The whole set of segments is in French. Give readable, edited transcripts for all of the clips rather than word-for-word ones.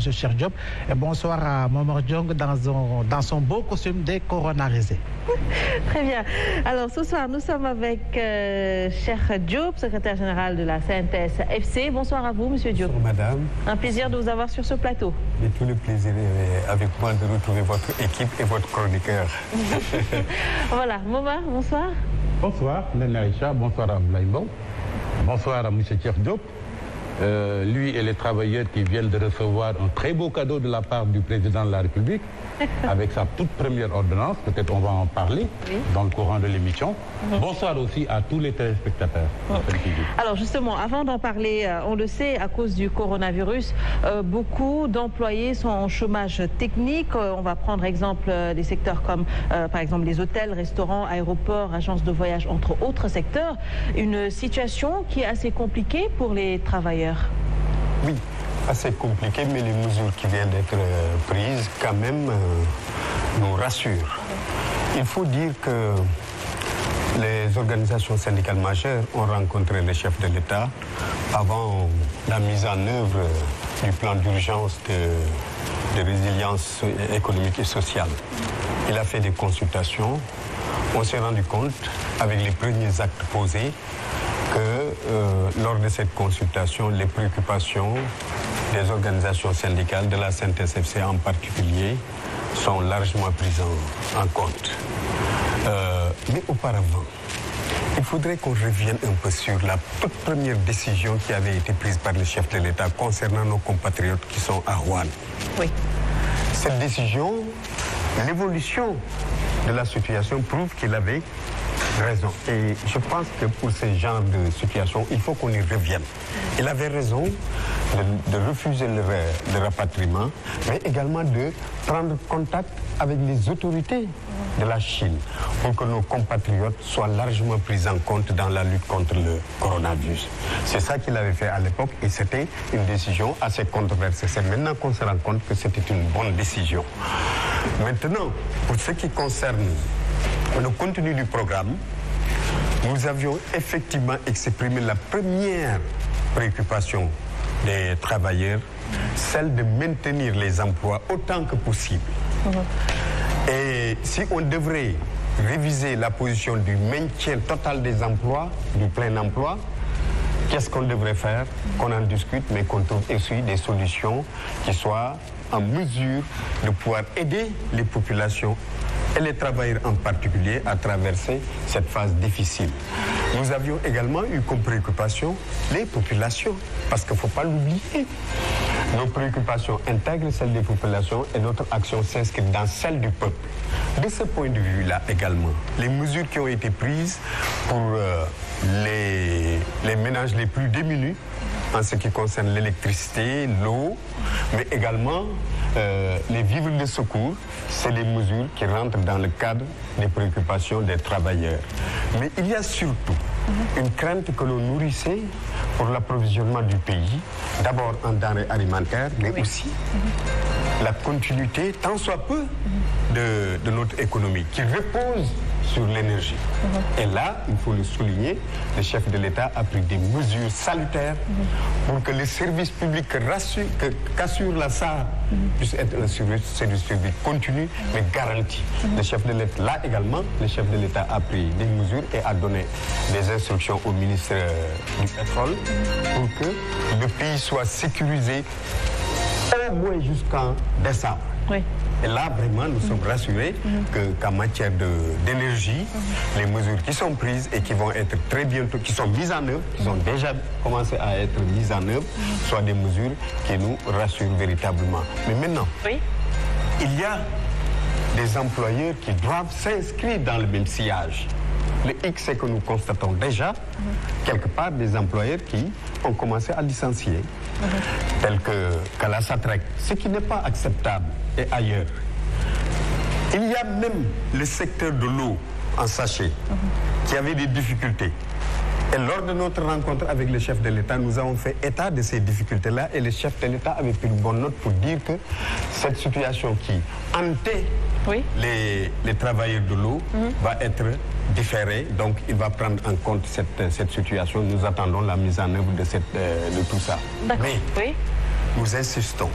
M. Cheikh Diop. Et bonsoir à Momar Diong dans son beau costume décoronarisé. Très bien. Alors ce soir, nous sommes avec Cheikh Diop, secrétaire général de la CNTS-FC. Bonsoir à vous, M. Diop. Bonjour, madame. Un plaisir de vous avoir sur ce plateau. Et tout le plaisir est avec moi de retrouver votre équipe et votre chroniqueur. Voilà. Momar, bonsoir. Bonsoir, Nana Aïcha. Bonsoir à Mlaïbo. Bonsoir à M. Cheikh Diop. Lui et les travailleurs qui viennent de recevoir un très beau cadeau de la part du président de la République avec sa toute première ordonnance. Peut-être on va en parler dans le courant de l'émission. Bonsoir aussi à tous les téléspectateurs. Alors justement, avant d'en parler, on le sait, à cause du coronavirus, beaucoup d'employés sont en chômage technique. On va prendre exemple des secteurs comme par exemple les hôtels, restaurants, aéroports, agences de voyage, entre autres secteurs. Une situation qui est assez compliquée pour les travailleurs. Oui, assez compliqué, mais les mesures qui viennent d'être prises, quand même, nous rassurent. Il faut dire que les organisations syndicales majeures ont rencontré les chefs de l'État avant la mise en œuvre du plan d'urgence de résilience économique et sociale. Il a fait des consultations. On s'est rendu compte, avec les premiers actes posés, que lors de cette consultation, les préoccupations des organisations syndicales, de la CNTS-FC en particulier, sont largement prises en compte. Mais auparavant, il faudrait qu'on revienne un peu sur la toute première décision qui avait été prise par le chef de l'État concernant nos compatriotes qui sont à Rouen. Oui. Cette décision, l'évolution de la situation prouve qu'il avait raison. Et je pense que pour ce genre de situation, il faut qu'on y revienne. Il avait raison de refuser le rapatriement, mais également de prendre contact avec les autorités de la Chine pour que nos compatriotes soient largement pris en compte dans la lutte contre le coronavirus. C'est ça qu'il avait fait à l'époque et c'était une décision assez controversée. C'est maintenant qu'on se rend compte que c'était une bonne décision. Maintenant, pour ce qui concerne le contenu du programme, nous avions effectivement exprimé la première préoccupation des travailleurs, celle de maintenir les emplois autant que possible. Et si on devrait réviser la position du maintien total des emplois, du plein emploi, qu'est-ce qu'on devrait faire? Qu'on en discute, mais qu'on trouve aussi des solutions qui soient en mesure de pouvoir aider les populations et les travailleurs en particulier à traverser cette phase difficile. Nous avions également eu comme préoccupation les populations, parce qu'il ne faut pas l'oublier. Nos préoccupations intègrent celles des populations et notre action s'inscrit dans celle du peuple. De ce point de vue-là également, les mesures qui ont été prises pour les ménages les plus démunis, en ce qui concerne l'électricité, l'eau, mais également les vivres de secours, c'est des mesures qui rentrent dans le cadre des préoccupations des travailleurs. Mais il y a surtout une crainte que l'on nourrissait pour l'approvisionnement du pays, d'abord en denrées alimentaires, mais aussi la continuité, tant soit peu, de notre économie, qui repose sur l'énergie. Et là, il faut le souligner, le chef de l'État a pris des mesures salutaires pour que le service public qu'assure la SAR puisse être un service public continu, mais garanti. Le chef de l'État, là également, le chef de l'État a pris des mesures et a donné des instructions au ministre du Pétrole pour que le pays soit sécurisé au moins jusqu'en décembre. Oui. Et là, vraiment, nous sommes rassurés qu'en matière d'énergie, les mesures qui sont prises et qui vont être très bientôt, qui sont mises en œuvre, qui ont déjà commencé à être mises en œuvre, soient des mesures qui nous rassurent véritablement. Mais maintenant, il y a des employeurs qui doivent s'inscrire dans le même sillage. Le X, c'est que nous constatons déjà, quelque part, des employeurs qui ont commencé à licencier, tels qu'à la SATREC, ce qui n'est pas acceptable, et ailleurs. Il y a même le secteur de l'eau en sachet qui avait des difficultés. Et lors de notre rencontre avec le chef de l'État, nous avons fait état de ces difficultés-là et le chef de l'État avait pris une bonne note pour dire que cette situation qui hantait les travailleurs de l'eau va être différée. Donc il va prendre en compte cette situation. Nous attendons la mise en œuvre de tout ça. Mais nous insistons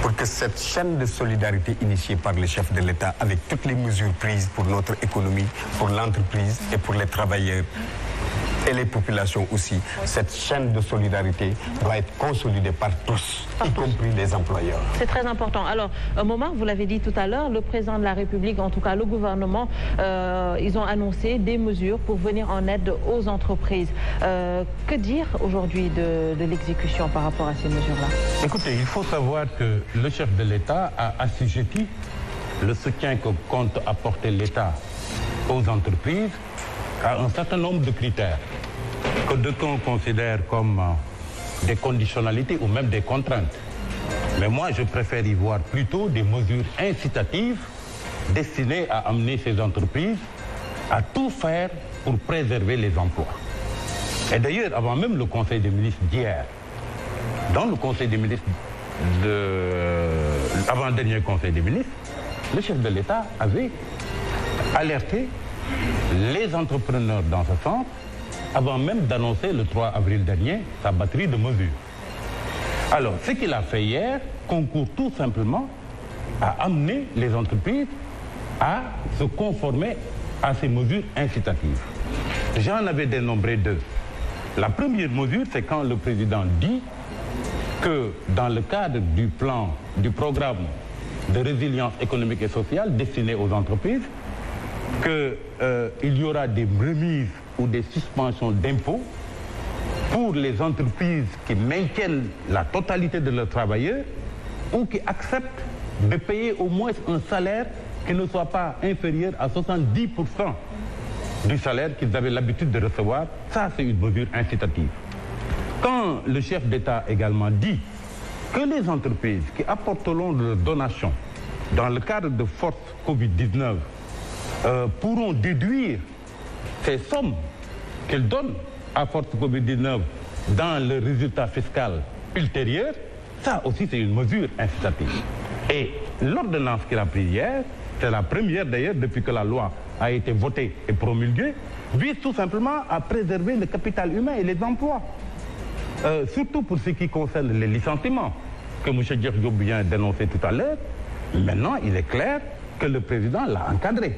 pour que cette chaîne de solidarité initiée par le chef de l'État, avec toutes les mesures prises pour notre économie, pour l'entreprise et pour les travailleurs, et les populations aussi, cette chaîne de solidarité doit être consolidée par tous, y compris les employeurs. C'est très important. Alors, Momar, vous l'avez dit tout à l'heure, le président de la République, en tout cas le gouvernement, ils ont annoncé des mesures pour venir en aide aux entreprises. Que dire aujourd'hui de l'exécution par rapport à ces mesures-là? Écoutez, il faut savoir que le chef de l'État a assujetti le soutien que compte apporter l'État aux entreprises à un certain nombre de critères que d'aucuns considèrent comme des conditionnalités ou même des contraintes. Mais moi, je préfère y voir plutôt des mesures incitatives destinées à amener ces entreprises à tout faire pour préserver les emplois. Et d'ailleurs, avant même le Conseil des ministres d'hier, dans le Conseil des ministres avant le dernier Conseil des ministres, le chef de l'État avait alerté les entrepreneurs dans ce sens, avant même d'annoncer le 3 avril dernier sa batterie de mesures. Alors, ce qu'il a fait hier concourt tout simplement à amener les entreprises à se conformer à ces mesures incitatives. J'en avais dénombré deux. La première mesure, c'est quand le président dit que dans le cadre du programme de résilience économique et sociale destiné aux entreprises, qu'il y aura des remises ou des suspensions d'impôts pour les entreprises qui maintiennent la totalité de leurs travailleurs ou qui acceptent de payer au moins un salaire qui ne soit pas inférieur à 70% du salaire qu'ils avaient l'habitude de recevoir. Ça, c'est une mesure incitative. Quand le chef d'État également dit que les entreprises qui apporteront leurs donations dans le cadre de force Covid-19 pourront déduire ces sommes qu'ils donnent à force Covid-19 dans le résultat fiscal ultérieur, ça aussi c'est une mesure incitative. Et l'ordonnance qu'il a prise hier, c'est la première d'ailleurs depuis que la loi a été votée et promulguée, vise tout simplement à préserver le capital humain et les emplois. Surtout pour ce qui concerne les licenciements que M. Diop vient d'énoncer tout à l'heure. Maintenant, il est clair que le président l'a encadré,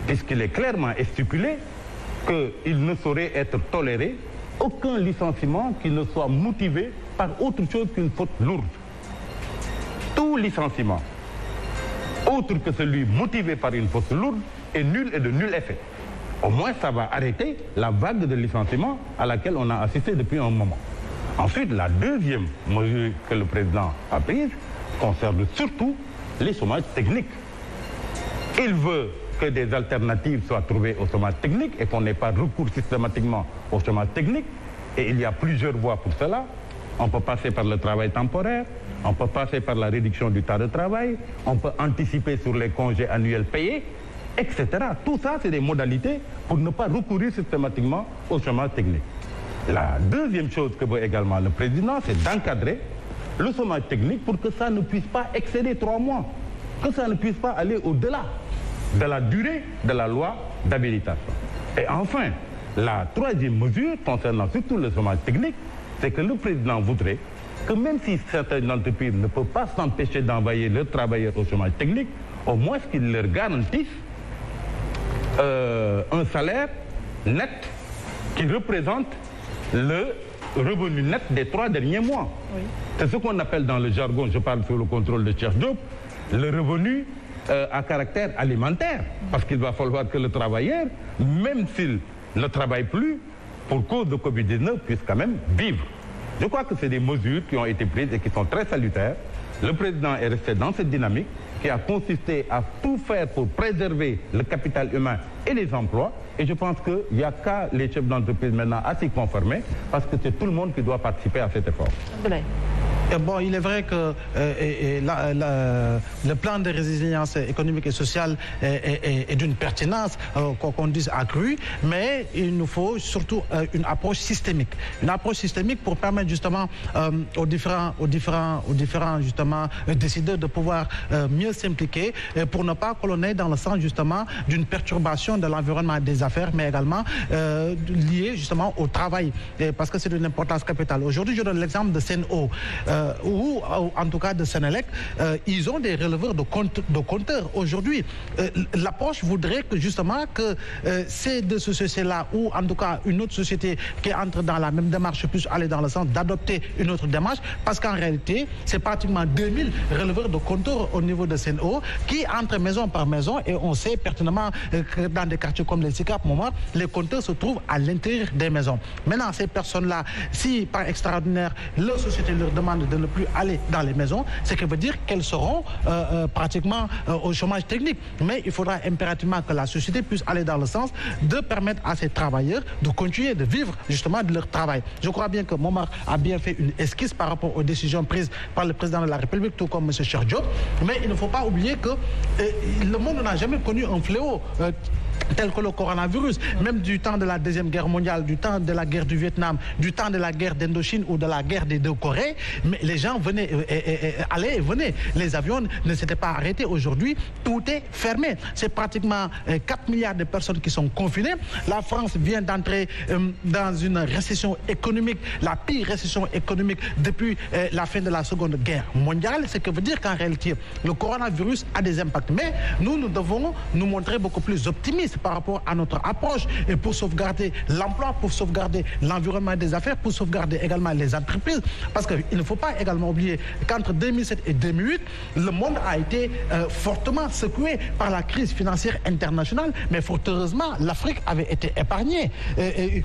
puisqu'il est clairement stipulé qu'il ne saurait être toléré aucun licenciement qui ne soit motivé par autre chose qu'une faute lourde. Tout licenciement, autre que celui motivé par une faute lourde, est nul et de nul effet. Au moins, ça va arrêter la vague de licenciements à laquelle on a assisté depuis un moment. Ensuite, la deuxième mesure que le président a prise concerne surtout les chômages techniques. Il veut que des alternatives soient trouvées au chômage technique et qu'on n'ait pas recours systématiquement au chômage technique. Et il y a plusieurs voies pour cela. On peut passer par le travail temporaire, on peut passer par la réduction du temps de travail, on peut anticiper sur les congés annuels payés, etc. Tout ça, c'est des modalités pour ne pas recourir systématiquement au chômage technique. La deuxième chose que veut également le président, c'est d'encadrer le chômage technique pour que ça ne puisse pas excéder 3 mois, que ça ne puisse pas aller au-delà de la durée de la loi d'habilitation. Et enfin, la troisième mesure concernant surtout le chômage technique, c'est que le président voudrait que même si certaines entreprises ne peuvent pas s'empêcher d'envoyer leurs travailleurs au chômage technique, au moins qu'ils leur garantissent un salaire net qui représente le revenu net des 3 derniers mois. Oui. C'est ce qu'on appelle dans le jargon, je parle sous le contrôle de Cheikh Diop, le revenu à caractère alimentaire. Parce qu'il va falloir que le travailleur, même s'il ne travaille plus, pour cause de Covid-19, puisse quand même vivre. Je crois que c'est des mesures qui ont été prises et qui sont très salutaires. Le président est resté dans cette dynamique qui a consisté à tout faire pour préserver le capital humain et les emplois. Et je pense qu'il n'y a qu'à les chefs d'entreprise maintenant à s'y conformer parce que c'est tout le monde qui doit participer à cet effort. Bon, il est vrai que le plan de résilience économique et sociale est d'une pertinence, qu'on dise accrue, mais il nous faut surtout une approche systémique. Une approche systémique pour permettre justement aux différents justement décideurs de pouvoir mieux s'impliquer pour ne pas colonner dans le sens justement d'une perturbation de l'environnement des affaires, mais également liée justement au travail, parce que c'est d'une importance capitale. Aujourd'hui, je donne l'exemple de Sen'Eau. ou en tout cas de Sénélec, ils ont des releveurs de compteurs. Aujourd'hui, l'approche voudrait que justement que ces deux sociétés-là, ou en tout cas une autre société qui entre dans la même démarche, puisse aller dans le sens d'adopter une autre démarche, parce qu'en réalité, c'est pratiquement 2000 releveurs de compteurs au niveau de Sen'Eau qui entrent maison par maison, et on sait pertinemment que dans des quartiers comme les SICAP, les compteurs se trouvent à l'intérieur des maisons. Maintenant, ces personnes-là, si par extraordinaire, leur société leur demande de ne plus aller dans les maisons, ce qui veut dire qu'elles seront pratiquement au chômage technique. Mais il faudra impérativement que la société puisse aller dans le sens de permettre à ces travailleurs de continuer de vivre justement de leur travail. Je crois bien que Momar a bien fait une esquisse par rapport aux décisions prises par le président de la République, tout comme M. Cheikh Diop. Mais il ne faut pas oublier que le monde n'a jamais connu un fléau tel que le coronavirus, même du temps de la Deuxième Guerre mondiale, du temps de la guerre du Vietnam, du temps de la guerre d'Indochine ou de la guerre des deux Corées, mais les gens venaient, allaient et venaient. Les avions ne s'étaient pas arrêtés. Aujourd'hui, tout est fermé. C'est pratiquement 4 milliards de personnes qui sont confinées. La France vient d'entrer dans une récession économique, la pire récession économique depuis la fin de la Seconde Guerre mondiale, ce qui veut dire qu'en réalité, le coronavirus a des impacts. Mais nous devons nous montrer beaucoup plus optimistes par rapport à notre approche, et pour sauvegarder l'emploi, pour sauvegarder l'environnement des affaires, pour sauvegarder également les entreprises, parce qu'il ne faut pas également oublier qu'entre 2007 et 2008, le monde a été fortement secoué par la crise financière internationale, mais fort heureusement, l'Afrique avait été épargnée,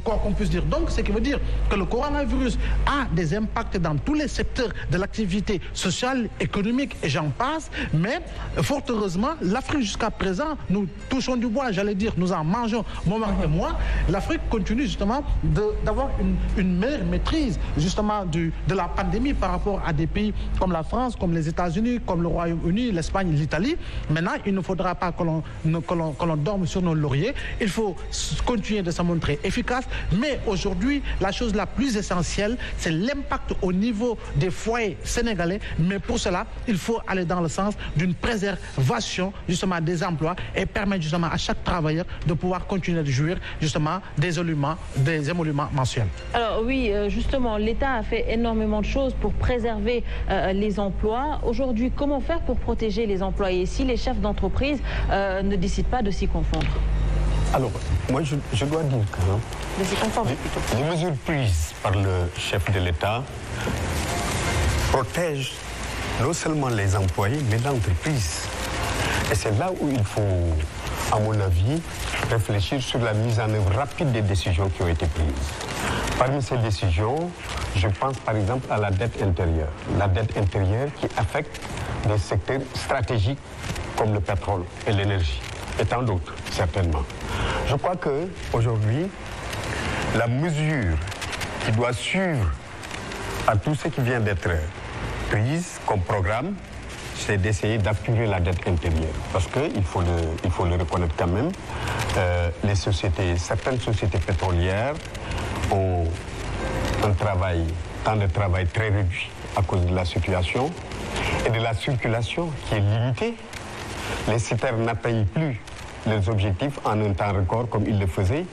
quoi qu'on puisse dire. Donc, ce qui veut dire que le coronavirus a des impacts dans tous les secteurs de l'activité sociale, économique, et j'en passe, mais fort heureusement, l'Afrique jusqu'à présent, nous touchons du bois, j'allais dire, nous en mangeons, Momar et moi, l'Afrique continue justement d'avoir une meilleure maîtrise justement de la pandémie par rapport à des pays comme la France, comme les États-Unis, comme le Royaume-Uni, l'Espagne, l'Italie. Maintenant, il ne faudra pas que l'on dorme sur nos lauriers. Il faut continuer de se montrer efficace. Mais aujourd'hui, la chose la plus essentielle, c'est l'impact au niveau des foyers sénégalais. Mais pour cela, il faut aller dans le sens d'une préservation justement des emplois et permettre justement à chaque travailleur de pouvoir continuer de jouir justement des émoluments mensuels. Alors oui, justement, l'État a fait énormément de choses pour préserver les emplois. Aujourd'hui, comment faire pour protéger les employés si les chefs d'entreprise ne décident pas de s'y confondre? Alors, moi je dois dire que les mesures prises par le chef de l'État protègent non seulement les employés, mais l'entreprise. Et c'est là où il faut, à mon avis, réfléchir sur la mise en œuvre rapide des décisions qui ont été prises. Parmi ces décisions, je pense par exemple à la dette intérieure. La dette intérieure qui affecte des secteurs stratégiques comme le pétrole et l'énergie, et tant d'autres, certainement. Je crois qu'aujourd'hui, la mesure qui doit suivre à tout ce qui vient d'être prise comme programme, c'est d'essayer d'apurer la dette intérieure. Parce qu'il faut le reconnaître quand même, certaines sociétés pétrolières ont un temps de travail très réduit à cause de la situation et de la circulation qui est limitée. Les citernes n'atteignent plus les objectifs en un temps record comme ils le faisaient.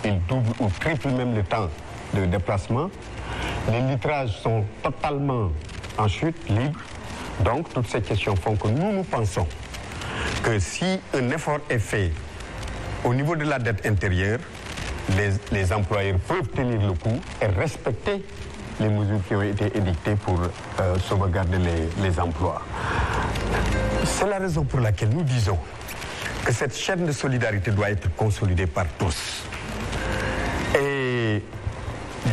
Ils doublent ou triplent même le temps de déplacement. Les litrages sont totalement en chute, libres. Donc, toutes ces questions font que nous pensons que si un effort est fait au niveau de la dette intérieure, les employeurs peuvent tenir le coup et respecter les mesures qui ont été édictées pour sauvegarder les emplois. C'est la raison pour laquelle nous disons que cette chaîne de solidarité doit être consolidée par tous. Et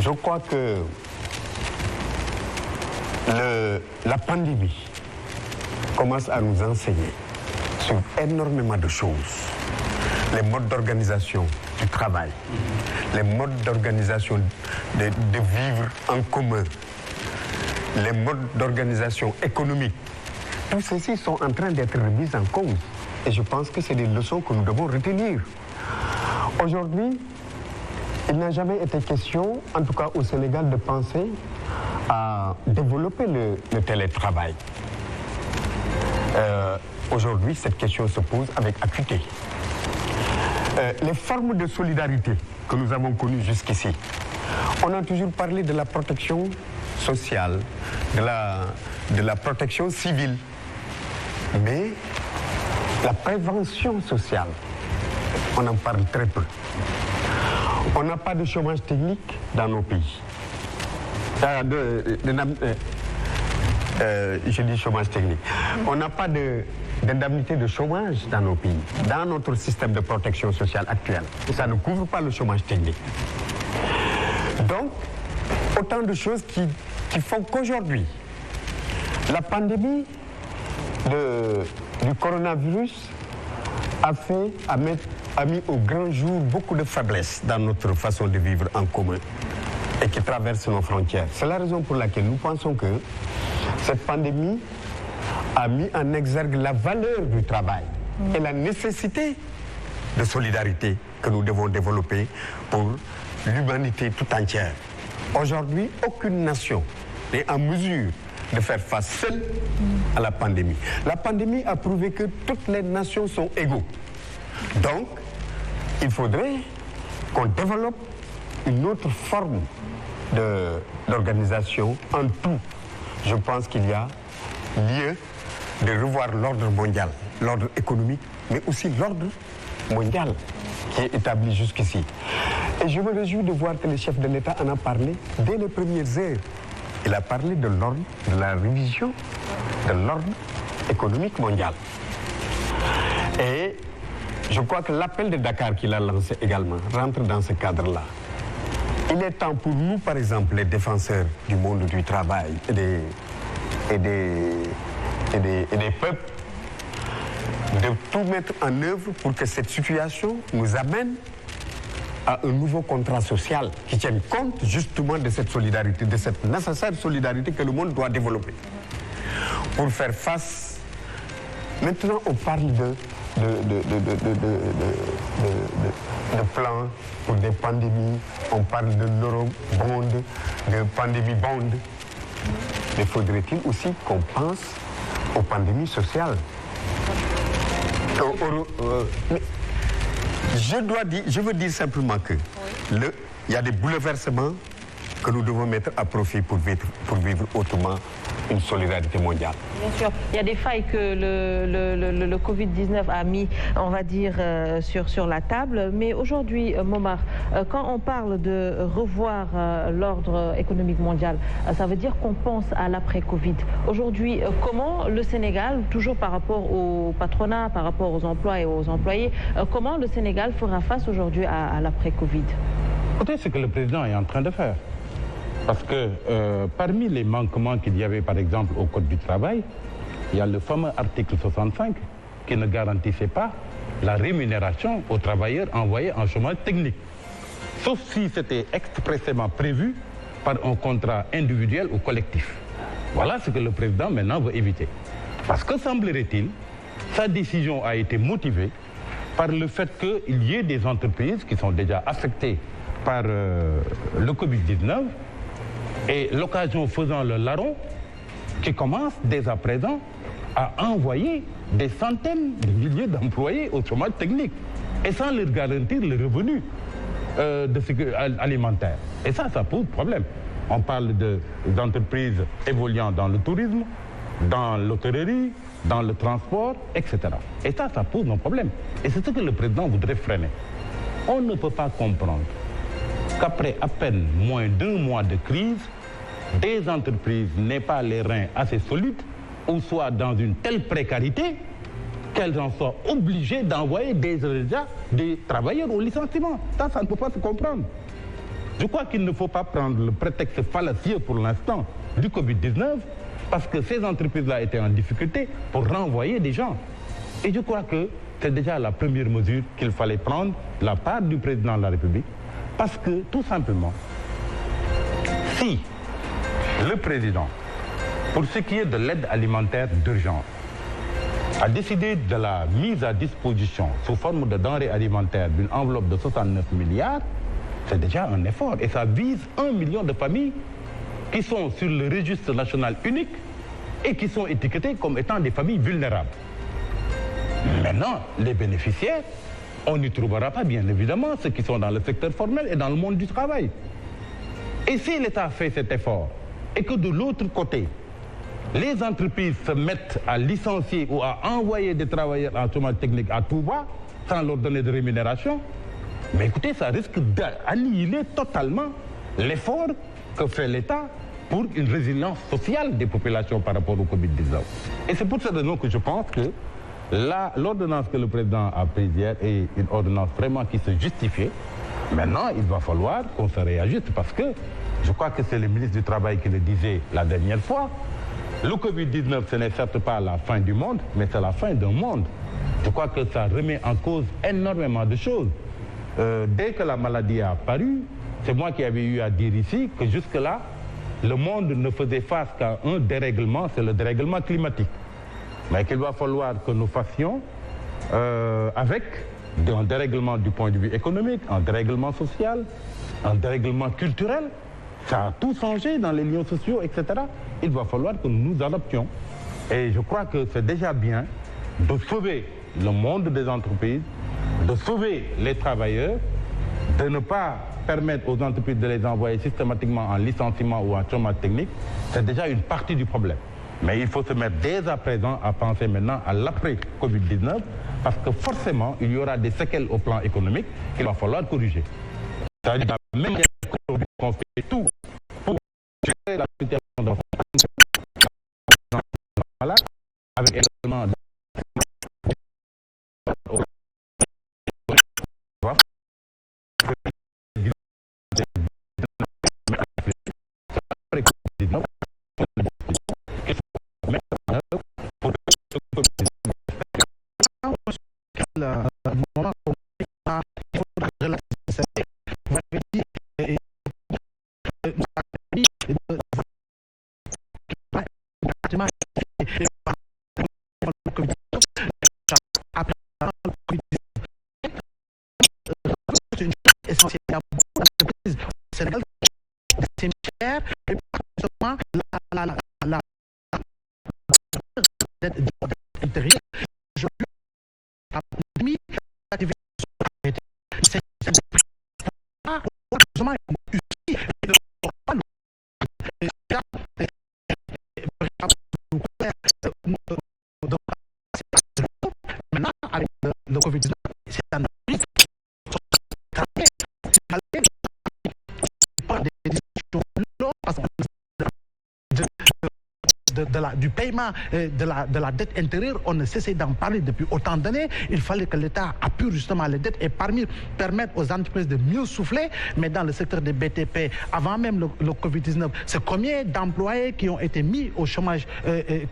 je crois que la pandémie commence à nous enseigner sur énormément de choses. Les modes d'organisation du travail, les modes d'organisation de vivre en commun, les modes d'organisation économique. Tout ceci sont en train d'être remis en cause. Et je pense que c'est des leçons que nous devons retenir. Aujourd'hui, il n'a jamais été question, en tout cas au Sénégal, de penser à développer le télétravail. Aujourd'hui, cette question se pose avec acuité. Les formes de solidarité que nous avons connues jusqu'ici, on a toujours parlé de la protection sociale, de la protection civile. Mais la prévention sociale, on en parle très peu. On n'a pas de chômage technique dans nos pays. Je dis chômage technique. On n'a pas d'indemnité de chômage dans nos pays, dans notre système de protection sociale actuel. Ça ne couvre pas le chômage technique. Donc, autant de choses qui font qu'aujourd'hui, la pandémie du coronavirus a mis au grand jour beaucoup de faiblesses dans notre façon de vivre en commun et qui traverse nos frontières. C'est la raison pour laquelle nous pensons que cette pandémie a mis en exergue la valeur du travail et la nécessité de solidarité que nous devons développer pour l'humanité tout entière. Aujourd'hui, aucune nation n'est en mesure de faire face seule à la pandémie. La pandémie a prouvé que toutes les nations sont égaux. Donc, il faudrait qu'on développe une autre forme d'organisation en tout. Je pense qu'il y a lieu de revoir l'ordre mondial, l'ordre économique, mais aussi l'ordre mondial qui est établi jusqu'ici. Et je me réjouis de voir que le chef de l'État en a parlé dès les premières heures. Il a parlé de l'ordre, de la révision de l'ordre économique mondial. Et je crois que l'appel de Dakar qu'il a lancé également rentre dans ce cadre-là. Il est temps pour nous, par exemple, les défenseurs du monde du travail et des peuples, de tout mettre en œuvre pour que cette situation nous amène à un nouveau contrat social qui tienne compte justement de cette solidarité, de cette nécessaire solidarité que le monde doit développer. Pour faire face, maintenant on parle de plans pour des pandémies, on parle de neurobond, de pandémie bond. Mais faudrait-il aussi qu'on pense aux pandémies sociales? Je veux dire simplement que il y a des bouleversements que nous devons mettre à profit pour vivre autrement une solidarité mondiale. Bien sûr, il y a des failles que le Covid-19 a mis, on va dire, sur la table. Mais aujourd'hui, Momar, quand on parle de revoir l'ordre économique mondial, ça veut dire qu'on pense à l'après-Covid. Aujourd'hui, comment le Sénégal, toujours par rapport au patronat, par rapport aux emplois et aux employés, comment le Sénégal fera face aujourd'hui à l'après-Covid? Écoutez, ce que le président est en train de faire. Parce que parmi les manquements qu'il y avait, par exemple, au Code du travail, il y a le fameux article 65 qui ne garantissait pas la rémunération aux travailleurs envoyés en chômage technique. Sauf si c'était expressément prévu par un contrat individuel ou collectif. Voilà ce que le président maintenant veut éviter. Parce que, semblerait-il, sa décision a été motivée par le fait qu'il y ait des entreprises qui sont déjà affectées par le Covid-19 et l'occasion faisant le larron qui commence dès à présent à envoyer des centaines de milliers d'employés au chômage technique et sans leur garantir le revenu alimentaire. Et ça pose problème. On parle d'entreprises évoluant dans le tourisme, dans l'hôtellerie, dans le transport, etc. Et ça pose un problème. Et c'est ce que le président voudrait freiner. On ne peut pas comprendre qu'après à peine moins d'1 mois de crise, des entreprises n'aient pas les reins assez solides ou soient dans une telle précarité qu'elles en soient obligées d'envoyer des travailleurs au licenciement. Ça ne peut pas se comprendre. Je crois qu'il ne faut pas prendre le prétexte fallacieux pour l'instant du Covid-19 parce que ces entreprises-là étaient en difficulté pour renvoyer des gens. Et je crois que c'est déjà la première mesure qu'il fallait prendre de la part du président de la République. Parce que, tout simplement, si le président, pour ce qui est de l'aide alimentaire d'urgence, a décidé de la mise à disposition sous forme de denrées alimentaires d'une enveloppe de 69 milliards, c'est déjà un effort. Et ça vise 1 million de familles qui sont sur le registre national unique et qui sont étiquetées comme étant des familles vulnérables. Maintenant, les bénéficiaires, on n'y trouvera pas, bien évidemment, ceux qui sont dans le secteur formel et dans le monde du travail. Et si l'État fait cet effort et que de l'autre côté, les entreprises se mettent à licencier ou à envoyer des travailleurs en chômage technique à tout va, sans leur donner de rémunération, mais écoutez, ça risque d'annihiler totalement l'effort que fait l'État pour une résilience sociale des populations par rapport au Covid-19. Et c'est pour cette raison que je pense que l'ordonnance que le président a prise hier est une ordonnance vraiment qui se justifie. Maintenant, il va falloir qu'on se réajuste parce que je crois que c'est le ministre du Travail qui le disait la dernière fois. Le Covid-19, ce n'est certes pas la fin du monde, mais c'est la fin d'un monde. Je crois que ça remet en cause énormément de choses. Dès que la maladie a apparu, c'est moi qui avais eu à dire ici que jusque-là, le monde ne faisait face qu'à un dérèglement, c'est le dérèglement climatique. Mais qu'il va falloir que nous fassions avec un dérèglement du point de vue économique, un dérèglement social, un dérèglement culturel. Ça a tout changé dans les liens sociaux, etc. Il va falloir que nous nous adaptions. Et je crois que c'est déjà bien de sauver le monde des entreprises, de sauver les travailleurs, de ne pas permettre aux entreprises de les envoyer systématiquement en licenciement ou en chômage technique. C'est déjà une partie du problème. Mais il faut se mettre dès à présent à penser maintenant à l'après-Covid-19 parce que forcément, il y aura des séquelles au plan économique qu'il va falloir corriger. C'est-à-dire que la même qu'on fait tout pour gérer la situation de la malade avec également le Covid-19, c'est un risque. Du paiement de la dette intérieure, on ne cessait d'en parler depuis autant d'années. Il fallait que l'État appuie justement les dettes et permettre aux entreprises de mieux souffler. Mais dans le secteur des BTP, avant même le Covid-19, c'est combien d'employés qui ont été mis au chômage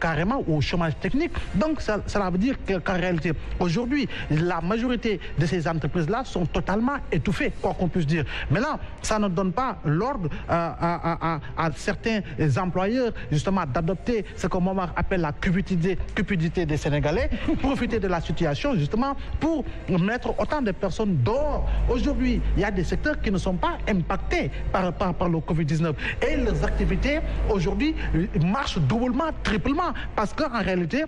carrément ou au chômage technique. Donc cela veut dire qu'en réalité, aujourd'hui, la majorité de ces entreprises-là sont totalement étouffées, quoi qu'on puisse dire. Mais là, ça ne donne pas l'ordre à certains employeurs justement d'adopter ce que Momar appelle la cupidité des Sénégalais, profiter de la situation justement pour mettre autant de personnes dehors. Aujourd'hui, il y a des secteurs qui ne sont pas impactés par le Covid-19 et leurs activités aujourd'hui marchent doublement, triplement parce qu'en réalité,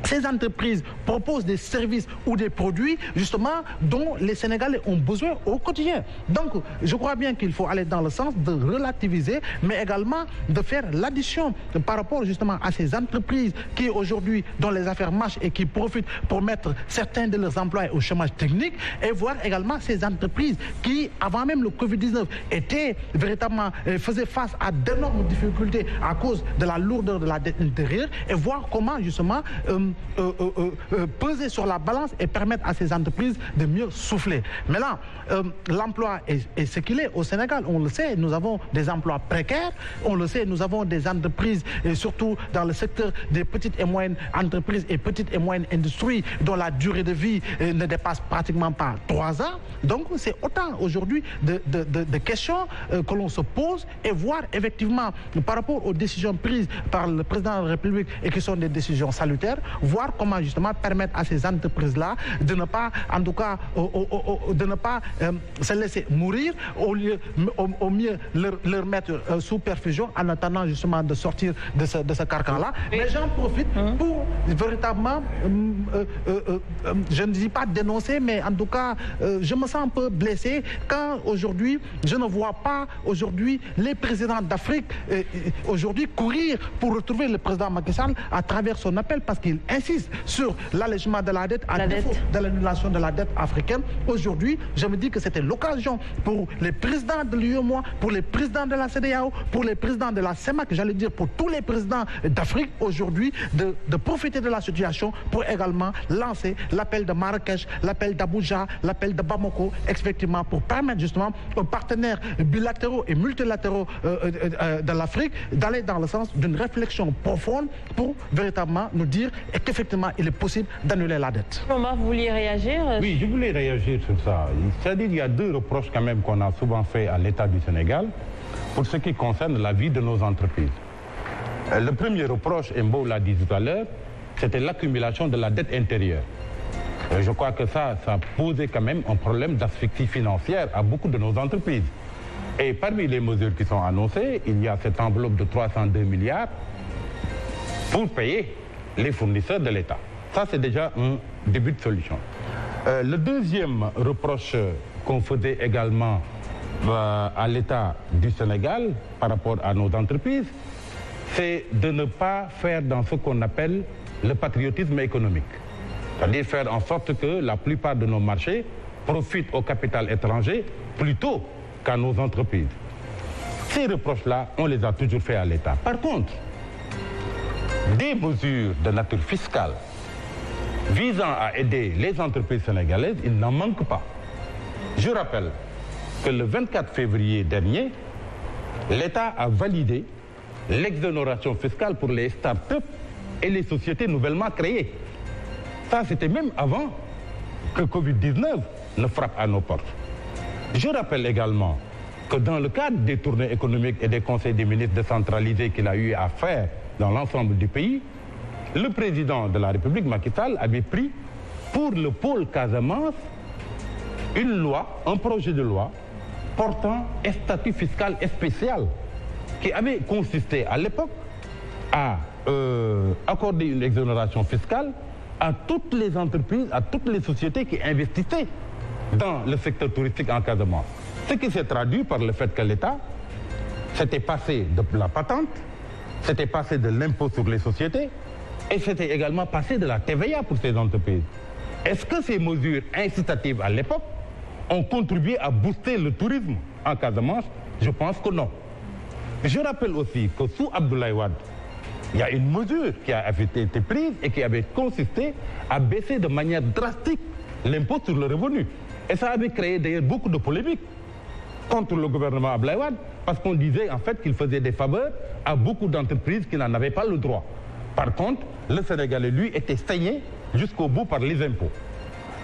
ces entreprises proposent des services ou des produits justement dont les Sénégalais ont besoin au quotidien. Donc je crois bien qu'il faut aller dans le sens de relativiser mais également de faire l'addition par rapport justement à ces entreprises qui aujourd'hui dont les affaires marchent et qui profitent pour mettre certains de leurs employés au chômage technique et voir également ces entreprises qui avant même le Covid-19 étaient véritablement faisaient face à d'énormes difficultés à cause de la lourdeur de la dette intérieure et voir comment justement peser sur la balance et permettre à ces entreprises de mieux souffler. Mais là, l'emploi est ce qu'il est au Sénégal. On le sait, nous avons des emplois précaires. On le sait, nous avons des entreprises, et surtout dans le secteur des petites et moyennes entreprises et petites et moyennes industries dont la durée de vie ne dépasse pratiquement pas 3 ans. Donc, c'est autant aujourd'hui de questions que l'on se pose et voir effectivement par rapport aux décisions prises par le président de la République et qui sont des décisions salutaires, voir comment justement permettre à ces entreprises-là de ne pas, en tout cas, de ne pas se laisser mourir, au mieux leur mettre sous perfusion en attendant justement de sortir de ce carcan-là. Mais j'en profite pour véritablement, je ne dis pas dénoncer, mais en tout cas, je me sens un peu blessé quand aujourd'hui, je ne vois pas aujourd'hui les présidents d'Afrique aujourd'hui courir pour retrouver le président Macky Sall à travers son appel parce qu'il insiste sur l'allègement de la dette à défaut de l'annulation de la dette africaine. Aujourd'hui, je me dis que c'était l'occasion pour les présidents de l'UEMOA, pour les présidents de la CEDEAO, pour les présidents de la CEMAC, j'allais dire pour tous les présidents d'Afrique aujourd'hui, de profiter de la situation pour également lancer l'appel de Marrakech, l'appel d'Abuja, l'appel de Bamako, effectivement pour permettre justement aux partenaires bilatéraux et multilatéraux de l'Afrique d'aller dans le sens d'une réflexion profonde pour véritablement nous dire qu'effectivement il est possible d'annuler la dette. Omar, vous vouliez réagir? Oui, je voulais réagir sur ça. C'est-à-dire qu'il y a deux reproches quand même qu'on a souvent fait à l'État du Sénégal pour ce qui concerne la vie de nos entreprises. Le premier reproche, Mbo l'a dit tout à l'heure, c'était l'accumulation de la dette intérieure. Je crois que ça posait quand même un problème d'asphyxie financière à beaucoup de nos entreprises. Et parmi les mesures qui sont annoncées, il y a cette enveloppe de 302 milliards pour payer les fournisseurs de l'État. Ça, c'est déjà un début de solution. Le deuxième reproche qu'on faisait également à l'État du Sénégal par rapport à nos entreprises, c'est de ne pas faire dans ce qu'on appelle le patriotisme économique. C'est-à-dire faire en sorte que la plupart de nos marchés profitent au capital étranger plutôt qu'à nos entreprises. Ces reproches-là, on les a toujours faits à l'État. Par contre, des mesures de nature fiscale visant à aider les entreprises sénégalaises, il n'en manque pas. Je rappelle que le 24 février dernier, l'État a validé l'exonération fiscale pour les start-up et les sociétés nouvellement créées. Ça, c'était même avant que Covid-19 ne frappe à nos portes. Je rappelle également que dans le cadre des tournées économiques et des conseils des ministres décentralisés qu'il a eu à faire dans l'ensemble du pays, le président de la République, Macky Sall, avait pris pour le pôle Casamance une loi, un projet de loi portant un statut fiscal spécial qui avait consisté à l'époque à accorder une exonération fiscale à toutes les entreprises, à toutes les sociétés qui investissaient dans le secteur touristique en Casamance. Ce qui s'est traduit par le fait que l'État s'était passé de la patente, s'était passé de l'impôt sur les sociétés et s'était également passé de la TVA pour ces entreprises. Est-ce que ces mesures incitatives à l'époque ont contribué à booster le tourisme en Casamance? Je pense que non. Je rappelle aussi que sous Abdoulaye Wade, il y a une mesure qui a été prise et qui avait consisté à baisser de manière drastique l'impôt sur le revenu. Et ça avait créé d'ailleurs beaucoup de polémiques contre le gouvernement Abdoulaye Wade parce qu'on disait en fait qu'il faisait des faveurs à beaucoup d'entreprises qui n'en avaient pas le droit. Par contre, le Sénégalais, lui, était saigné jusqu'au bout par les impôts.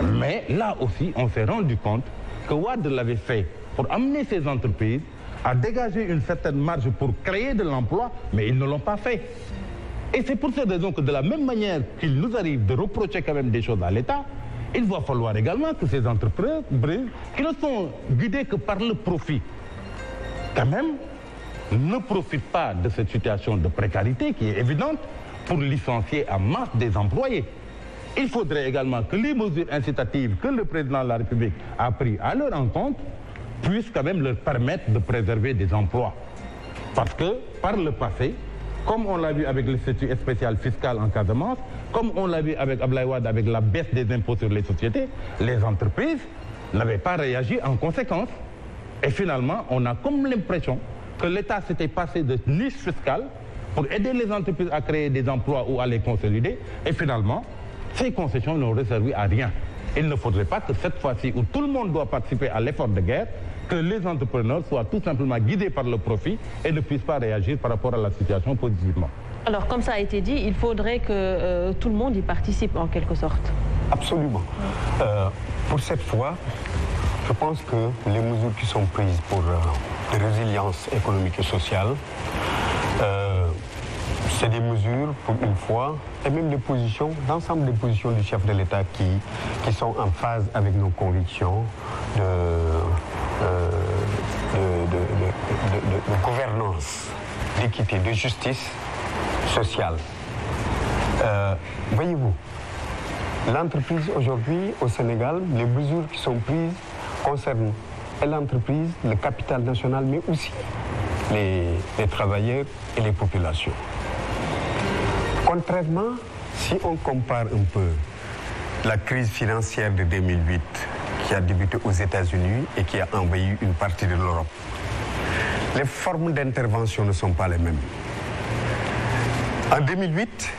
Mais là aussi, on s'est rendu compte que Wade l'avait fait pour amener ces entreprises à dégager une certaine marge pour créer de l'emploi, mais ils ne l'ont pas fait. Et c'est pour cette raison que de la même manière qu'il nous arrive de reprocher quand même des choses à l'État, il va falloir également que ces entreprises, qui ne sont guidées que par le profit, quand même, ne profitent pas de cette situation de précarité qui est évidente pour licencier en masse des employés. Il faudrait également que les mesures incitatives que le président de la République a prises à leur encontre puissent quand même leur permettre de préserver des emplois. Parce que par le passé, comme on l'a vu avec le statut spécial fiscal en Casamance, comme on l'a vu avec Abdoulaye Wade avec la baisse des impôts sur les sociétés, les entreprises n'avaient pas réagi en conséquence. Et finalement, on a comme l'impression que l'État s'était passé de niche fiscale pour aider les entreprises à créer des emplois ou à les consolider. Et finalement, ces concessions n'ont servi à rien. Il ne faudrait pas que cette fois-ci, où tout le monde doit participer à l'effort de guerre, que les entrepreneurs soient tout simplement guidés par le profit et ne puissent pas réagir par rapport à la situation positivement. Alors, comme ça a été dit, il faudrait que tout le monde y participe en quelque sorte. Absolument. Pour cette fois, je pense que les mesures qui sont prises pour la résilience économique et sociale, c'est des mesures, pour une fois, et même les positions, l'ensemble des positions du chef de l'État qui sont en phase avec nos convictions de gouvernance, d'équité, de justice sociale. Voyez-vous, l'entreprise aujourd'hui au Sénégal, les mesures qui sont prises concernent l'entreprise, le capital national, mais aussi les travailleurs et les populations. Contrairement, si on compare un peu la crise financière de 2008 qui a débuté aux États-Unis et qui a envahi une partie de l'Europe, les formes d'intervention ne sont pas les mêmes. En 2008,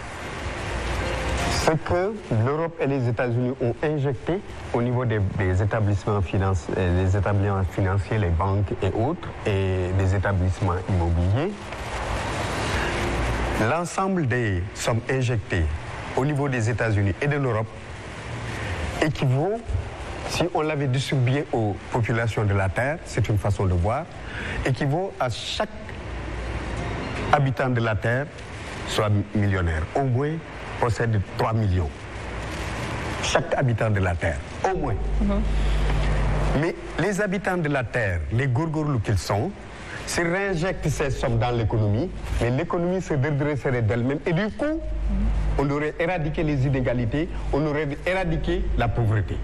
ce que l'Europe et les États-Unis ont injecté au niveau des établissements financiers, les banques et autres, et des établissements immobiliers, l'ensemble des sommes injectées au niveau des États-Unis et de l'Europe équivaut, si on l'avait distribué aux populations de la Terre, c'est une façon de voir, équivaut à chaque habitant de la Terre soit millionnaire, au moins possède 3 millions. Chaque habitant de la Terre, au moins. Mais les habitants de la Terre, les gourgourlous qu'ils sont, se réinjectent ces sommes dans l'économie, mais l'économie se redresserait d'elle-même. Et du coup, on aurait éradiqué les inégalités, on aurait éradiqué la pauvreté.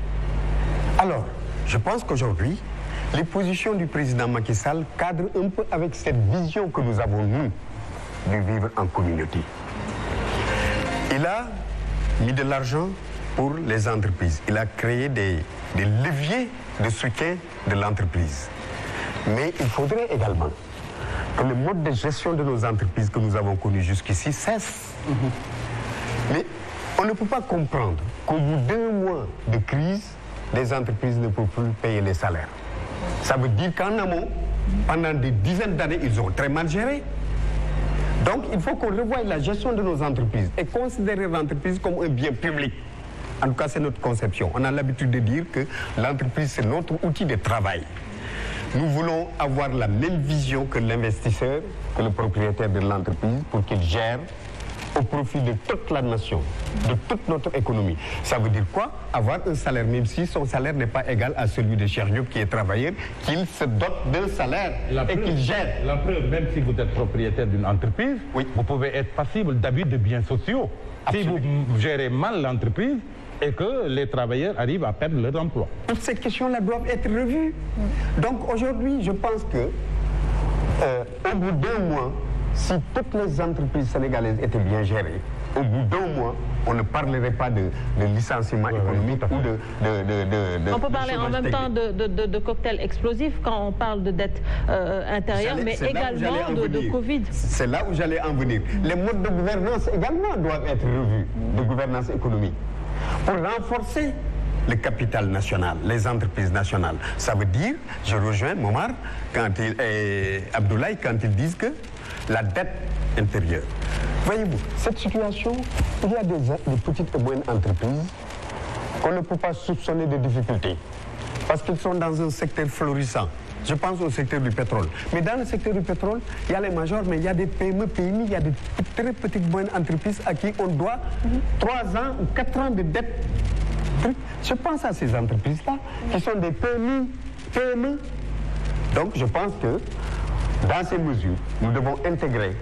Alors, je pense qu'aujourd'hui, les positions du président Macky Sall cadrent un peu avec cette vision que nous avons, nous, de vivre en communauté. Il a mis de l'argent pour les entreprises. Il a créé des leviers de soutien de l'entreprise. Mais il faudrait également que le mode de gestion de nos entreprises que nous avons connu jusqu'ici cesse. Mais on ne peut pas comprendre qu'au bout d'1 mois de crise, les entreprises ne peuvent plus payer les salaires. Ça veut dire qu'en amont, pendant des dizaines d'années, ils ont très mal géré. Donc, il faut qu'on revoie la gestion de nos entreprises et considérer l'entreprise comme un bien public. En tout cas, c'est notre conception. On a l'habitude de dire que l'entreprise, c'est notre outil de travail. Nous voulons avoir la même vision que l'investisseur, que le propriétaire de l'entreprise, pour qu'il gère au profit de toute la nation, de toute notre économie. Ça veut dire quoi? Avoir un salaire, même si son salaire n'est pas égal à celui de Cheikh Diop qui est travailleur, qu'il se dote d'un salaire et qu'il gère. La preuve, même si vous êtes propriétaire d'une entreprise, oui, vous pouvez être passible d'abus de biens sociaux. Absolument. Si vous gérez mal l'entreprise et que les travailleurs arrivent à perdre leur emploi. Toutes ces questions-là doivent être revues. Donc aujourd'hui, je pense que au bout d'1 mois, si toutes les entreprises sénégalaises étaient bien gérées, au bout d'1 mois, on ne parlerait pas de licenciement économique ou de on peut parler en même temps de cocktail explosif quand on parle de dette intérieure, mais également de Covid. C'est là où j'allais en venir. Les modes de gouvernance également doivent être revus, de gouvernance économique, pour renforcer le capital national, les entreprises nationales. Ça veut dire, je rejoins Momar et Abdoulaye quand ils disent que la dette intérieure. Voyez-vous, cette situation, il y a des petites et moyennes entreprises qu'on ne peut pas soupçonner de difficultés parce qu'ils sont dans un secteur florissant. Je pense au secteur du pétrole. Mais dans le secteur du pétrole, il y a les majors, mais il y a des PME, PMI, il y a des très petites moyennes entreprises à qui on doit 3 ans ou 4 ans de dette. Je pense à ces entreprises-là qui sont des PME. Donc je pense que dans ces mesures, nous devons intégrer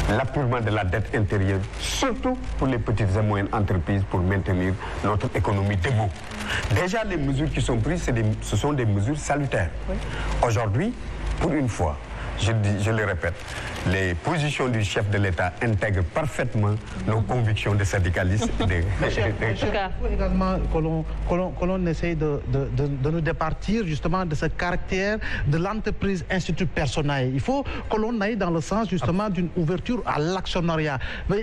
l'apurement de la dette intérieure, surtout pour les petites et moyennes entreprises, pour maintenir notre économie debout. Déjà, les mesures qui sont prises, ce sont des mesures salutaires. Oui. Aujourd'hui, pour une fois, je le répète, les positions du chef de l'État intègrent parfaitement nos convictions de syndicalistes. Il faut également que l'on essaye de nous départir justement de ce caractère de l'entreprise institut personnel. Il faut que l'on aille dans le sens justement d'une ouverture à l'actionnariat.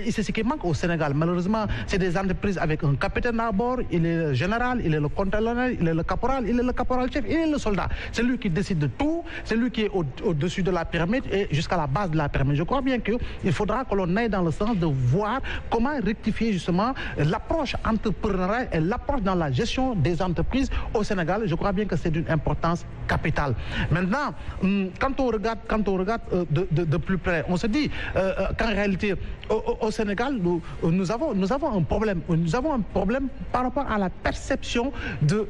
C'est ce qui manque au Sénégal. Malheureusement, c'est des entreprises avec un capitaine à bord, il est le général, il est le colonel, il est le caporal, il est le caporal-chef, il est le soldat. C'est lui qui décide de tout, c'est lui qui est au-dessus de la pyramide et jusqu'à la base de la pyramide. Je crois bien qu'il faudra que l'on aille dans le sens de voir comment rectifier justement l'approche entrepreneuriale et l'approche dans la gestion des entreprises au Sénégal. Je crois bien que c'est d'une importance capitale. Maintenant, quand on regarde de plus près, on se dit qu'en réalité, au Sénégal, nous avons un problème. Nous avons un problème par rapport à la perception de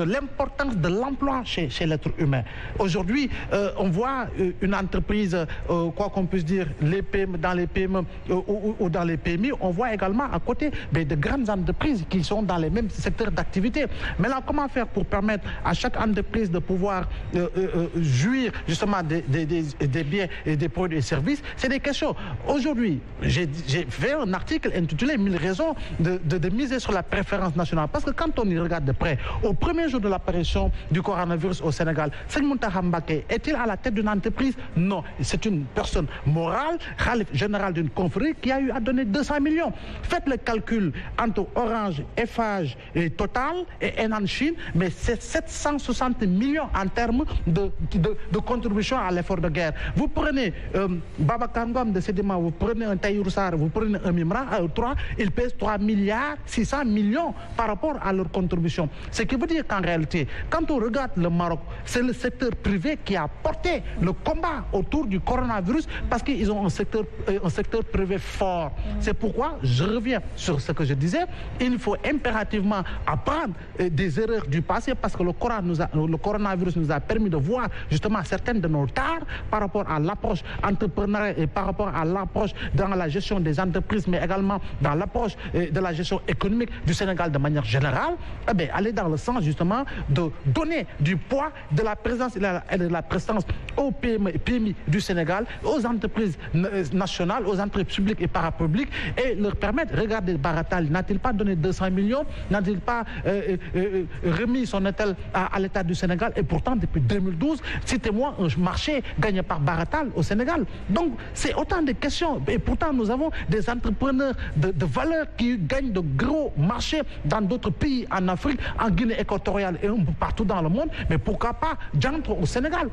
l'importance de l'emploi chez l'être humain. Aujourd'hui, on voit une entreprise, quoi qu'on puisse dire, les PME, dans les PME ou dans les PMI, on voit également à côté de grandes entreprises qui sont dans les mêmes secteurs d'activité. Maintenant, comment faire pour permettre à chaque entreprise de pouvoir jouir justement des biens et des produits et services? C'est des questions. Aujourd'hui, j'ai fait un article intitulé 1000 raisons de miser sur la préférence nationale. Parce que quand on y regarde de près, au premier jour de l'apparition du coronavirus au Sénégal, Serigne Mountakha Mbacké est-il à la tête d'une entreprise? Non. C'est une personne morale, khalife général d'une confrérie qui a eu à donner 200 millions. Faites le calcul entre Orange, Eiffage et Total et Henan Chine, mais c'est 760 millions en termes de contribution à l'effort de guerre. Vous prenez Babacar Ngom de Sedima, vous prenez un Tahirou Sarr, vous prenez un Mimran, 3, ils pèsent 3 milliards 600 millions par rapport à leur contribution. Ce qui veut dire qu'en réalité, quand on regarde le Maroc, c'est le secteur privé qui a porté le combat autour du coronavirus parce qu'ils ont un secteur privé fort. C'est pourquoi je reviens sur ce que je disais. Il faut impérativement apprendre des erreurs du passé parce que le coronavirus nous a permis de voir justement certaines de nos tares par rapport à l'approche entrepreneuriale et par rapport à l'approche dans la gestion des entreprises, mais également dans l'approche de la gestion économique du Sénégal de manière générale. Aller dans le sens justement de donner du poids, de la présence et de la prestance aux PMI du Sénégal, aux entreprises nationales, aux entreprises publiques et parapubliques et leur permettre, regardez, Baratal n'a-t-il pas donné 200 millions, n'a-t-il pas remis son étal à l'État du Sénégal et pourtant depuis 2012, citez-moi un marché gagné par Baratal au Sénégal. Donc c'est autant de questions et pourtant nous avons des entrepreneurs de valeur qui gagnent de gros marchés dans d'autres pays en Afrique, en Guinée équatoriale et un peu partout dans le monde, mais pourquoi pas j'entre au Sénégal?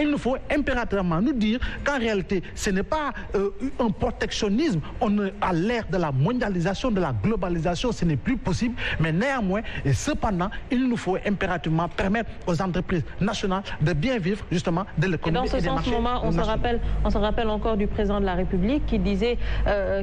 Il nous faut impérativement nous dire qu'en réalité, ce n'est pas un protectionnisme. On est à l'ère de la mondialisation, de la globalisation, ce n'est plus possible. Mais néanmoins, et cependant, il nous faut impérativement permettre aux entreprises nationales de bien vivre justement de l'économie et des marchés. Dans ce sens, on se rappelle encore du président de la République qui disait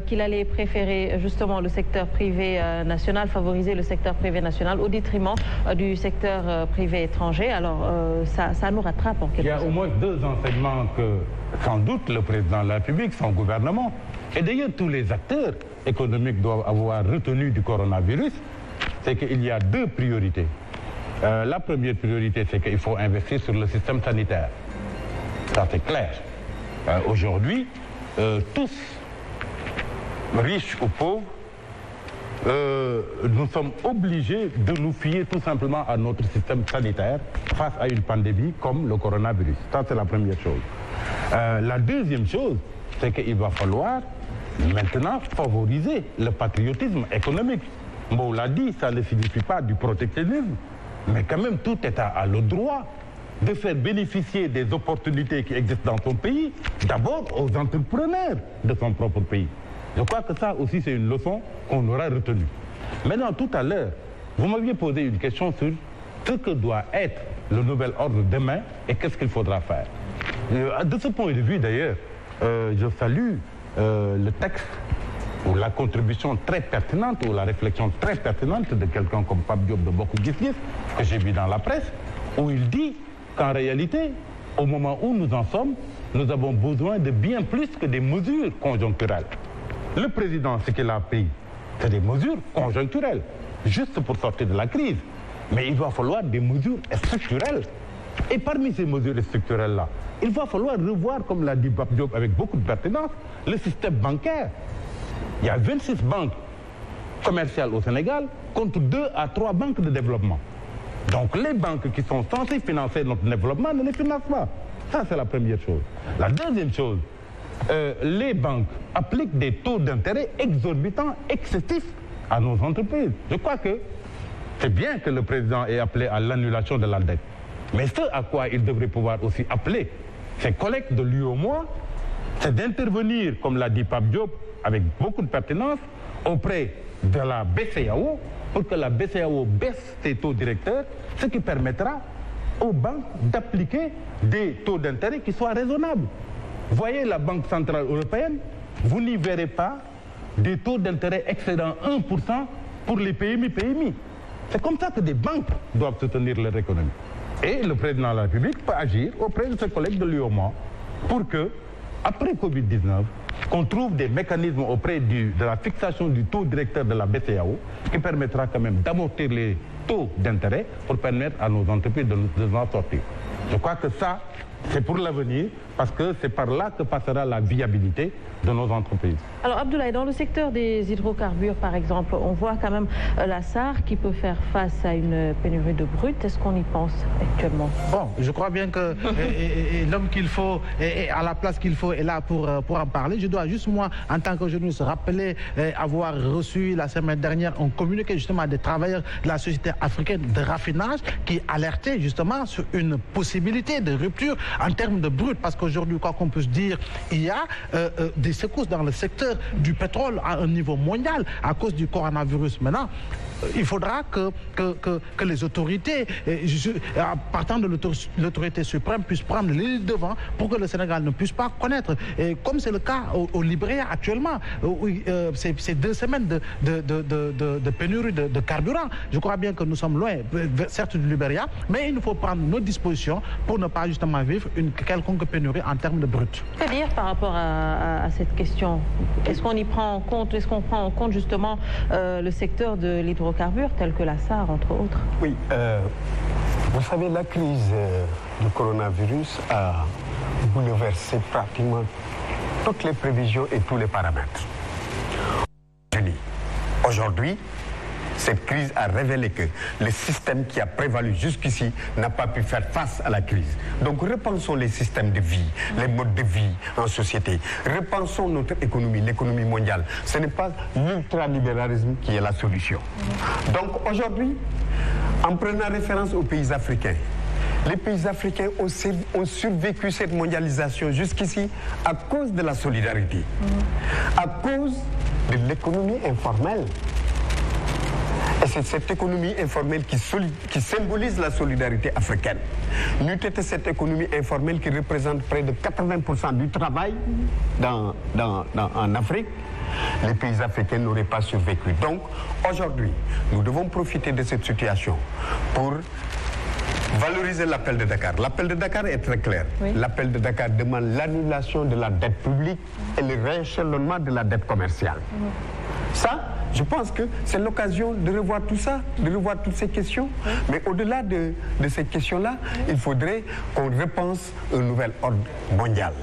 qu'il allait préférer justement le secteur privé national, favoriser le secteur privé national au détriment du secteur privé étranger. Alors, ça nous rattrape en quelque sorte. Deux enseignements que sans doute le président de la République, son gouvernement et d'ailleurs tous les acteurs économiques doivent avoir retenu du coronavirus, c'est qu'il y a deux priorités. La première priorité, c'est qu'il faut investir sur le système sanitaire. Ça c'est clair. Aujourd'hui, tous, riches ou pauvres, nous sommes obligés de nous fier tout simplement à notre système sanitaire face à une pandémie comme le coronavirus. Ça, c'est la première chose. La deuxième chose, c'est qu'il va falloir maintenant favoriser le patriotisme économique. Mbo l'a dit, ça ne signifie pas du protectionnisme, mais quand même tout État a le droit de faire bénéficier des opportunités qui existent dans son pays, d'abord aux entrepreneurs de son propre pays. Je crois que ça aussi, c'est une leçon qu'on aura retenue. Maintenant, tout à l'heure, vous m'aviez posé une question sur ce que doit être le nouvel ordre demain et qu'est-ce qu'il faudra faire. De ce point de vue, d'ailleurs, je salue le texte ou la contribution très pertinente ou la réflexion très pertinente de quelqu'un comme Pape Diop de Bokk Gis Gis, que j'ai vu dans la presse, où il dit qu'en réalité, au moment où nous en sommes, nous avons besoin de bien plus que des mesures conjoncturelles. Le président, ce qu'il a pris, c'est des mesures conjoncturelles, juste pour sortir de la crise. Mais il va falloir des mesures structurelles. Et parmi ces mesures structurelles-là, il va falloir revoir, comme l'a dit Pape Diop avec beaucoup de pertinence, le système bancaire. Il y a 26 banques commerciales au Sénégal contre 2 à 3 banques de développement. Donc les banques qui sont censées financer notre développement ne les financent pas. Ça, c'est la première chose. La deuxième chose, les banques appliquent des taux d'intérêt exorbitants, excessifs à nos entreprises. Je crois que c'est bien que le président ait appelé à l'annulation de la dette. Mais ce à quoi il devrait pouvoir aussi appeler, ses collègues de l'UEMOA, c'est d'intervenir, comme l'a dit Pape Diop, avec beaucoup de pertinence, auprès de la BCEAO, pour que la BCEAO baisse ses taux directeurs, ce qui permettra aux banques d'appliquer des taux d'intérêt qui soient raisonnables. Voyez la Banque centrale européenne, vous n'y verrez pas des taux d'intérêt excédant 1% pour les PMI. C'est comme ça que des banques doivent soutenir leur économie. Et le président de la République peut agir auprès de ses collègues de l'UEMOA pour que, après Covid-19, qu'on trouve des mécanismes auprès de la fixation du taux directeur de la BCEAO qui permettra quand même d'amortir les taux d'intérêt pour permettre à nos entreprises de s'en sortir. Je crois que ça, c'est pour l'avenir, parce que c'est par là que passera la viabilité de nos entreprises. Alors Abdoulaye, dans le secteur des hydrocarbures, par exemple, on voit quand même la SAR qui peut faire face à une pénurie de brut. Est-ce qu'on y pense actuellement? Bon, je crois bien que l'homme qu'il faut, et à la place qu'il faut, est là pour en parler. Je dois juste, moi, en tant que journaliste, rappeler avoir reçu la semaine dernière un communiqué justement des travailleurs de la société africaine de raffinage qui alertait justement sur une possibilité de rupture en termes de brut. Parce qu'aujourd'hui, quoi qu'on puisse dire, il y a des secousses dans le secteur du pétrole à un niveau mondial à cause du coronavirus. Maintenant, il faudra que les autorités, partant de l'autorité suprême, puissent prendre les devants pour que le Sénégal ne puisse pas connaître. Et comme c'est le cas au Libéria actuellement, ces 2 semaines de pénurie de carburant, je crois bien que nous sommes loin, certes du Libéria, mais il nous faut prendre nos dispositions pour ne pas justement vivre une quelconque pénurie en termes de brut. C'est-à-dire par rapport à cette question, est-ce qu'on y prend en compte, est-ce qu'on prend en compte justement le secteur de l'hydrocarbures tels que la SAR, entre autres? Oui, vous savez, la crise du coronavirus a bouleversé pratiquement toutes les prévisions et tous les paramètres. Aujourd'hui, cette crise a révélé que le système qui a prévalu jusqu'ici n'a pas pu faire face à la crise. Donc repensons les systèmes de vie, les modes de vie en société. Repensons notre économie, l'économie mondiale. Ce n'est pas l'ultralibéralisme qui est la solution. Donc aujourd'hui, en prenant référence aux pays africains, les pays africains ont survécu cette mondialisation jusqu'ici à cause de la solidarité, à cause de l'économie informelle. Et c'est cette économie informelle qui symbolise la solidarité africaine. N'eût été cette économie informelle qui représente près de 80% du travail en Afrique, les pays africains n'auraient pas survécu. Donc, aujourd'hui, nous devons profiter de cette situation pour valoriser l'appel de Dakar. L'appel de Dakar est très clair. Oui. L'appel de Dakar demande l'annulation de la dette publique et le rééchelonnement de la dette commerciale. Ça, je pense que c'est l'occasion de revoir tout ça, de revoir toutes ces questions. Oui. Mais au-delà de ces questions-là, il faudrait qu'on repense un nouvel ordre mondial.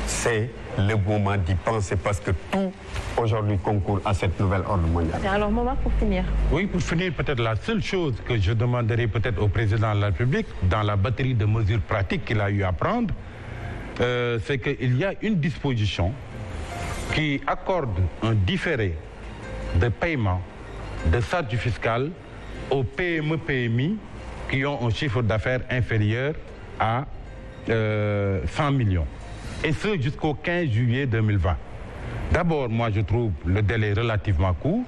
C'est le moment d'y penser parce que tout aujourd'hui concourt à cette nouvelle ordre mondial. Alors, Momar, pour finir. Oui, pour finir, peut-être la seule chose que je demanderai peut-être au président de la République, dans la batterie de mesures pratiques qu'il a eu à prendre, c'est qu'il y a une disposition qui accorde un différé de paiement de statut fiscal aux PME-PMI qui ont un chiffre d'affaires inférieur à 100 millions. Et ce jusqu'au 15 juillet 2020. D'abord, moi, je trouve le délai relativement court,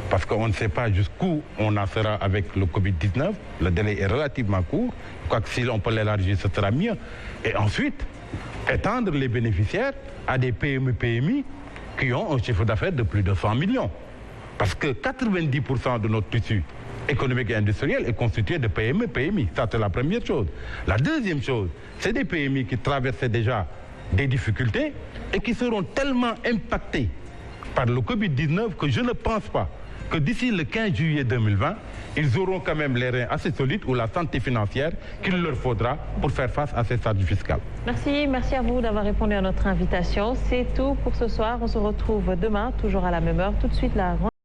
parce qu'on ne sait pas jusqu'où on en sera avec le Covid-19. Le délai est relativement court. Je crois que si on peut l'élargir, ce sera mieux. Et ensuite, étendre les bénéficiaires à des PME-PMI qui ont un chiffre d'affaires de plus de 100 millions. Parce que 90% de notre tissu économique et industriel est constitué de PME-PMI. Ça, c'est la première chose. La deuxième chose, c'est des PMI qui traversaient déjà des difficultés et qui seront tellement impactés par le Covid-19 que je ne pense pas que d'ici le 15 juillet 2020, ils auront quand même les reins assez solides ou la santé financière qu'il leur faudra pour faire face à ces charges fiscales. Merci à vous d'avoir répondu à notre invitation. C'est tout pour ce soir. On se retrouve demain, toujours à la même heure. Tout de suite, la